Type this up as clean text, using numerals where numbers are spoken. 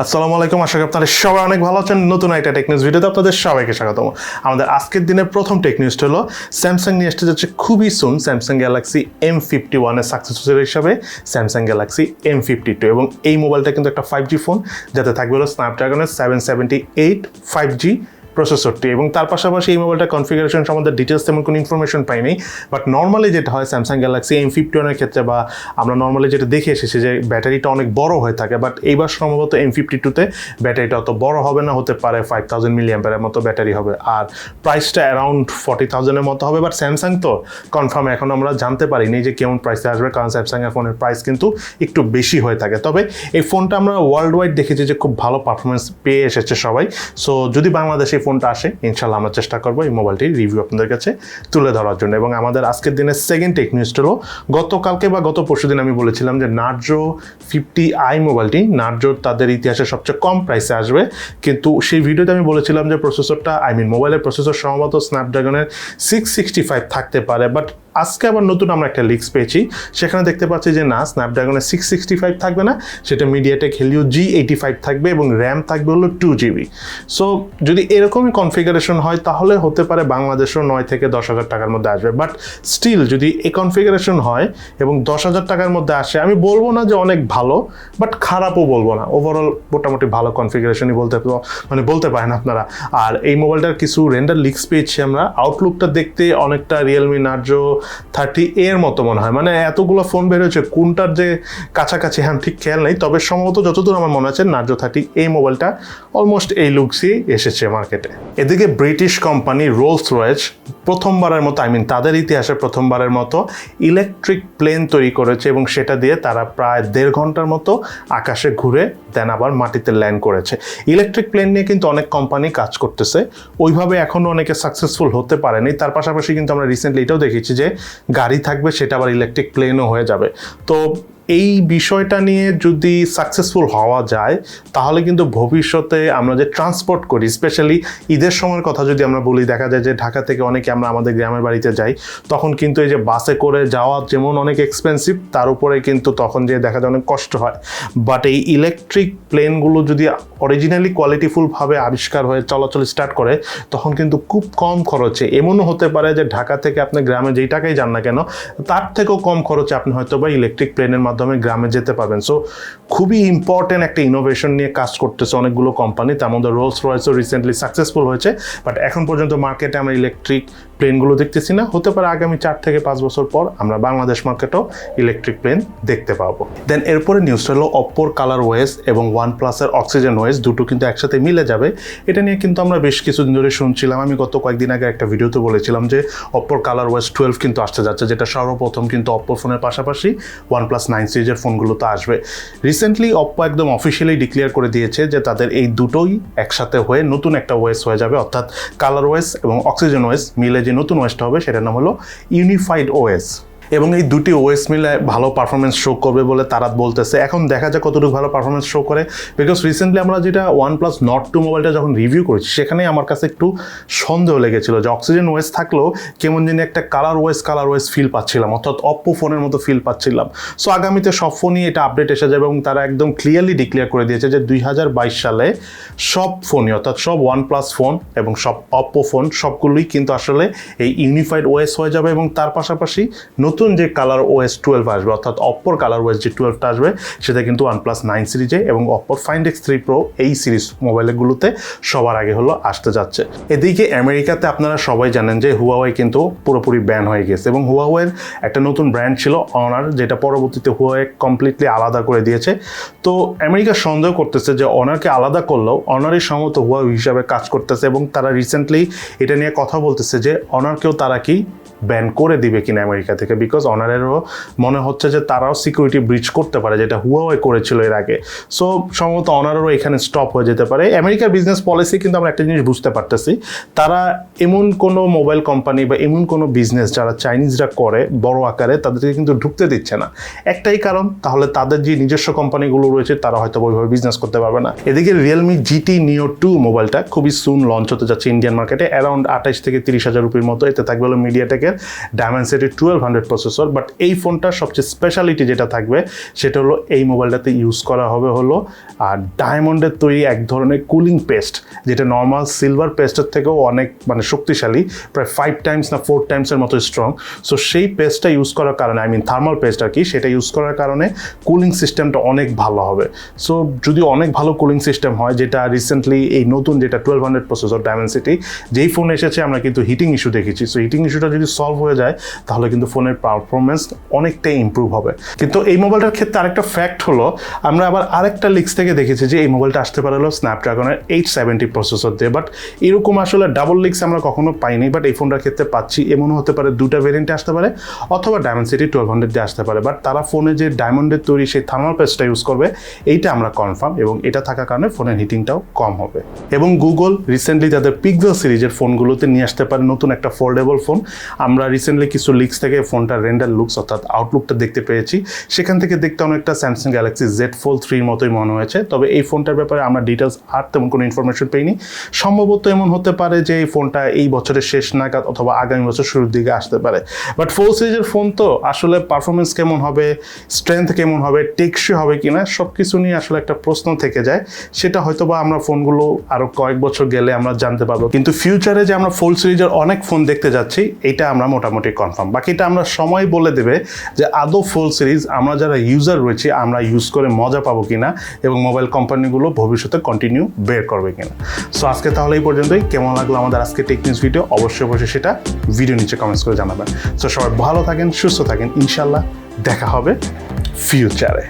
আসসালামু আলাইকুম, আশা করি আপনারা সবাই অনেক ভালো আছেন। নতুন একটা টেক নিউজ ভিডিওতে আপনাদের সবাইকে স্বাগতম। আমাদের আজকের দিনের প্রথম টেক নিউজটা হলো স্যামসাং নিয়ে আসতে যাচ্ছে খুবই সুন স্যামসাং গ্যালাক্সি M51 এর সাকসেসর হিসাবে স্যামসাং গ্যালাক্সি M52, এবং এই মোবাইলটা কিন্তু একটা 5G ফোন, যাতে থাকবে হলো স্ন্যাপড্রাগনের 778 5G প্রসেসরটি, এবং তার পাশাপাশি এই মোবাইলটা কনফিগারেশন সম্বন্ধে ডিটেলস তেমন কোনো ইনফরমেশন পাইনি। বাট নর্মালি যেটা হয় স্যামসাং গ্যালাক্সি M51 এর ক্ষেত্রে, বা আমরা নর্মালি যেটা দেখে এসেছি যে ব্যাটারিটা অনেক বড় হয়ে থাকে, বাট এইবার সম্ভবত M52তে ব্যাটারিটা অত বড় হবে না, হতে পারে 5000 মিলিঅ্যাম্পিয়ারের মতো ব্যাটারি হবে, আর প্রাইসটা অ্যারাউন্ড 40,000 এর মতো হবে। বাট স্যামসাং তো কনফার্ম এখন আমরা জানতে পারিনি যে কেমন প্রাইসে আসবে, কারণ স্যামসাংয়ের ফোনের প্রাইস কিন্তু একটু বেশি হয়ে থাকে। তবে এই ফোনটা আমরা ওয়ার্ল্ড ওয়াইড দেখেছি যে খুব ভালো পারফরমেন্স পেয়ে এসেছে সবাই। সো যদি বাংলাদেশে ফোনটা আসে, ইনশাল্লাহ আমরা চেষ্টা করবো এই মোবাইলটির রিভিউ আপনাদের কাছে তুলে ধরার জন্য। এবং আমাদের আজকের দিনের সেকেন্ড টেক নিউজটা হলো, গতকালকে বা গত পরশুদিন আমি বলেছিলাম যে নার্জো 50i মোবাইলটি নার্জোর তাদের ইতিহাসে সবচেয়ে কম প্রাইসে আসবে, কিন্তু সেই ভিডিওতে আমি বলেছিলাম যে প্রসেসরটা মোবাইলের প্রসেসর সম্ভবত স্ন্যাপড্রাগনের 665 থাকতে পারে। বাট আজকে আবার নতুন আমরা একটা লিক্স পেয়েছি, সেখানে দেখতে পাচ্ছি যে না, স্ন্যাপড্রাগনের 665 থাকবে না, সেটা মিডিয়াটেক হেলিও G85 থাকবে, এবং র্যাম থাকবে হলো 2GB। সো যদি এরকমই কনফিগারেশন হয়, তাহলে হতে পারে বাংলাদেশও 9 থেকে 10,000 টাকার মধ্যে আসবে। বাট স্টিল যদি এই কনফিগারেশন হয় এবং 10,000 টাকার মধ্যে আসে, আমি বলবো না যে অনেক ভালো, বাট খারাপও বলবো না, ওভারঅল মোটামুটি ভালো কনফিগারেশনই বলতে পারেন আপনারা। আর এই মোবাইলটার কিছু রেন্ডার লিক্স পেয়েছি আমরা, আউটলুকটা দেখতে অনেকটা রিয়েলমি নার্জো 30A এর মতো মনে হয়। এতগুলো ফোন বের হয়েছে, কোনটার যে কাছাকাছি আমি ঠিক খেয়াল নেই, তবে সম্ভবত যতদূর আমার মনে আছে নার্জো 30A মোবাইলটা অলমোস্ট এই লুকসই এসেছে মার্কেটে। এদিকে ব্রিটিশ কোম্পানি রোলস রয়েস প্রথমবারের মতো, তাদের ইতিহাসে প্রথমবারের মতো ইলেকট্রিক প্লেন তৈরি করেছে, এবং সেটা দিয়ে তারা প্রায় 1.5 ঘন্টার মতো আকাশে ঘুরে দেন আবার মাটিতে ল্যান্ড করেছে। ইলেকট্রিক প্লেন নিয়ে কিন্তু অনেক কোম্পানি কাজ করতেছে, ওইভাবে এখনও অনেকে সাকসেসফুল হতে পারেনি। তার পাশাপাশি কিন্তু আমরা রিসেন্টলি এটাও দেখেছি যে গাড়ি থাকবে, সেটা আবার ইলেকট্রিক প্লেনও হয়ে যাবে। তো এই বিষয়টা নিয়ে যদি সাকসেসফুল হওয়া যায়, তাহলে কিন্তু ভবিষ্যতে আমরা যে ট্রান্সপোর্ট করি, স্পেশালি ঈদের সময়ের কথা যদি আমরা বলি, দেখা যায় যে ঢাকা থেকে অনেকে আমরা আমাদের গ্রামের বাড়িতে যাই, তখন কিন্তু এই যে বাসে করে যাওয়া যেমন অনেক এক্সপেন্সিভ, তার উপরে কিন্তু তখন যে দেখা যায় অনেক কষ্ট হয়। বাট এই ইলেকট্রিক প্লেনগুলো যদি অরিজিনালি কোয়ালিটিফুলভাবে আবিষ্কার হয়ে চলাচল স্টার্ট করে, তখন কিন্তু খুব কম খরচে, এমনও হতে পারে যে ঢাকা থেকে আপনি গ্রামে যেই টাকাই যান না কেন, তার থেকেও কম খরচে আপনি হয়তো বা ইলেকট্রিক প্লেনের মাধ্যমে গ্রামে যেতে পারবেন। সো খুবই ইম্পর্টেন্ট একটা ইনোভেশন নিয়ে কাজ করতেছে অনেকগুলো কোম্পানি, তার মধ্যে রোলস রয়েসও রিসেন্টলি সাকসেসফুল হয়েছে। বাট এখন পর্যন্ত মার্কেটে আমরা ইলেকট্রিক প্লেনগুলো দেখতেছি না, হতে পারে আগামী 4 থেকে 5 বছর পর আমরা বাংলাদেশ মার্কেটেও ইলেকট্রিক প্লেন দেখতে পাবো। দেন এরপরে নিউজটা হলো অপ্পোর ColorOS এবং OnePlusের OxygenOS দুটো কিন্তু একসাথে মিলে যাবে। এটা নিয়ে কিন্তু আমরা বেশ কিছুদিন ধরে শুনছিলাম, আমি গত কয়েকদিন আগে একটা ভিডিওতে বলেছিলাম যে অপ্পোর ColorOS 12 কিন্তু আসতে যাচ্ছে, যেটা সর্বপ্রথম কিন্তু অপ্পো ফোনের পাশাপাশি OnePlus 9 সিরিজের ফোনগুলোতে আসবে। রিসেন্টলি অপ্পো একদম অফিসিয়ালি ডিক্লেয়ার করে দিয়েছে যে তাদের এই দুটোই একসাথে হয়ে নতুন একটা ওএস হয়ে যাবে, অর্থাৎ ColorOS এবং OxygenOS মিলে যে নতুন ওএসটা হবে, সেটার নাম হলো UnifiedOS। এবং এই দুটি ওএস মিলে ভালো পারফরমেন্স শো করবে বলে তারা বলতেছে। এখন দেখা যায় কতটুকু ভালো পারফরমেন্স শো করে, বিকজ রিসেন্টলি আমরা যেটা OnePlus Nord 2 মোবাইলটা যখন রিভিউ করেছি, সেখানে আমার কাছে একটু সন্দেহ লেগেছিল যে OxygenOS থাকলেও কেমন যেন একটা ColorOS ফিল পাচ্ছিলাম, অর্থাৎ অপ্পো ফোনের মতো ফিল পাচ্ছিলাম। সো আগামীতে সব ফোনই এটা আপডেট এসে যাবে, এবং তারা একদম ক্লিয়ারলি ডিক্লেয়ার করে দিয়েছে যে 2022 সালে সব ফোনই, অর্থাৎ সব OnePlus ফোন এবং সব অপ্পো ফোন সবগুলোই কিন্তু আসলে এই UnifiedOS হয়ে যাবে। এবং তার পাশাপাশি নতুন যে ColorOS 12 আসবে, অর্থাৎ অপ্পোর ColorOS যে 12টা আসবে, সেটা কিন্তু OnePlus 9 সিরিজে এবং অপ্পোর Find X3 Pro এই সিরিজ মোবাইলগুলোতে সবার আগে হলো আসতে যাচ্ছে। এদিকে আমেরিকাতে আপনারা সবাই জানেন যে হুয়াওয়ে কিন্তু পুরোপুরি ব্যান হয়ে গেছে, এবং হুয়াওয়ের একটা নতুন ব্র্যান্ড ছিল অনার, যেটা পরবর্তীতে হুয়াওয়ে কমপ্লিটলি আলাদা করে দিয়েছে। তো আমেরিকা সন্দেহ করতেছে যে অনারকে আলাদা করলেও অনারই সম্ভবত হুয়াওয়ে হিসাবে কাজ করতেছে, এবং তারা রিসেন্টলি এটা নিয়ে কথা বলতেছে যে অনারকেও তারা কি ব্যান করে দিবে কিনা আমেরিকা থেকে, বিকজ অনারেরও মনে হচ্ছে যে তারাও সিকিউরিটি ব্রিচ করতে পারে, যেটা হুয়াওয়ে করেছিল এর আগে। সো সম্ভবত অনারেরও এখানে স্টপ হয়ে যেতে পারে। আমেরিকার বিজনেস পলিসি কিন্তু আমরা একটা জিনিস বুঝতে পারতেছি, তারা এমন কোনো মোবাইল কোম্পানি বা এমন কোনো বিজনেস যারা চাইনিজরা করে বড় আকারে, তাদেরকে কিন্তু ঢুকতে দিচ্ছে না। একটাই কারণ, তাহলে তাদের যে নিজস্ব কোম্পানিগুলো রয়েছে তারা হয়তো ওইভাবে বিজনেস করতে পারবে না। এদিকে রিয়েলমি GT Neo 2 মোবাইলটা খুবই সুন লঞ্চ হতে যাচ্ছে ইন্ডিয়ান মার্কেটে, অ্যারাউন্ড 28 থেকে 30 হাজার রুপির মতো। এতে থাকবে হলো মিডিয়াটেকের Dimensity 1200 প্রসেসর। বাট এই ফোনটার সবচেয়ে স্পেশালিটি যেটা থাকবে সেটা হলো এই মোবাইলটাতে ইউজ করা হবে হলো ডায়মন্ডের তৈরি এক ধরনের কুলিং পেস্ট, যেটা নর্মাল সিলভার পেস্টের থেকেও অনেক মানে শক্তিশালী, প্রায় 5 টাইমস না 4 টাইমসের মতো স্ট্রং। সো সেই পেস্টটা ইউজ করার কারণে, আই মিন থার্মাল পেস্ট আর কি, সেটা ইউজ করার কারণে কুলিং সিস্টেমটা অনেক ভালো হবে। সো যদি অনেক ভালো কুলিং সিস্টেম হয়, যেটা রিসেন্টলি এই নতুন যেটা 1200 প্রসেসর ডায়মেনসিটি যেই ফোন এসেছে আমরা কিন্তু হিটিং ইস্যু দেখেছি। সো হিটিং ইস্যুটা যদি সলভ হয়ে যায় তাহলে কিন্তু ফোনের পারফরমেন্স অনেকটাই ইম্প্রুভ হবে। কিন্তু এই মোবাইলটার ক্ষেত্রে আরেকটা ফ্যাক্ট হলো, আমরা আবার আরেকটা লিক্স থেকে দেখেছি যে এই মোবাইলটা আসতে পারে হলো স্ন্যাপড্রাগনের 870 প্রসেসর দিয়ে। বাট এরকম আসলে ডাবল লিক্স আমরা কখনো পাইনি, বাট এই ফোনটার ক্ষেত্রে পাচ্ছি। এমনও হতে পারে দুটা ভেরিয়েন্টে আসতে পারে অথবা ডায়মেনসিটি 1200 দিয়ে আসতে পারে। বাট তারা ফোনে যে ডায়মন্ডের তৈরি সেই থার্মাল পেস্টটা ইউজ করবে এইটা আমরা কনফার্ম, এবং এটা থাকার কারণে ফোনের হিটিংটাও কম হবে। এবং গুগল রিসেন্টলি তাদের পিক্সেল সিরিজের ফোনগুলোতে নিয়ে আসতে পারে নতুন একটা ফোল্ডেবল ফোন। আমরা রিসেন্টলি কিছু লিক্স থেকে ফোনটার রেন্ডার লুকস অর্থাৎ আউটলুকটা দেখতে পেয়েছি, সেখান থেকে দেখতে অনেকটা স্যামসাং গ্যালাক্সি Z Fold 3 মতোই মনে হয়েছে। তবে এই ফোনটার ব্যাপারে আমরা ডিটেলস আর তেমন কোনো ইনফরমেশন পাইনি। সম্ভবত এমন হতে পারে যে এই ফোনটা এই বছরের শেষ নাগাদ অথবা আগামী বছর শুরুর দিকে আসতে পারে। বাট ফোল সিরিজের ফোন তো আসলে পারফরমেন্স কেমন হবে, স্ট্রেংথ কেমন হবে, টেকসই হবে কিনা, সব কিছু নিয়ে আসলে একটা প্রশ্ন থেকে যায়। সেটা হয়তো বা আমরা ফোনগুলো আরো কয়েক বছর গেলে আমরা জানতে পারবো। কিন্তু ফিউচারে যে আমরা ফোল সিরিজের অনেক ফোন দেখতে যাচ্ছি এটা আমরা মোটামুটি কনফার্ম। বাকিটা আমরা সময় বলে দেবে যে আদৌ ফোল সিরিজ আমরা যারা ইউজার রয়েছে আমরা ইউজ করে মজা পাবো কিনা, এবং মোবাইল কোম্পানিগুলো ভবিষ্যতে কন্টিনিউ বের করবে কিনা। সো আজকে তাহলে এই পর্যন্তই। কেমন লাগলো আমাদের আজকে টেক নিউজ ভিডিও অবশ্যই সেটা ভিডিও নিচে কমেন্টস করে জানাবেন। সো সবাই ভালো থাকেন, সুস্থ থাকেন, ইনশাল্লাহ দেখা হবে ফিউচারে।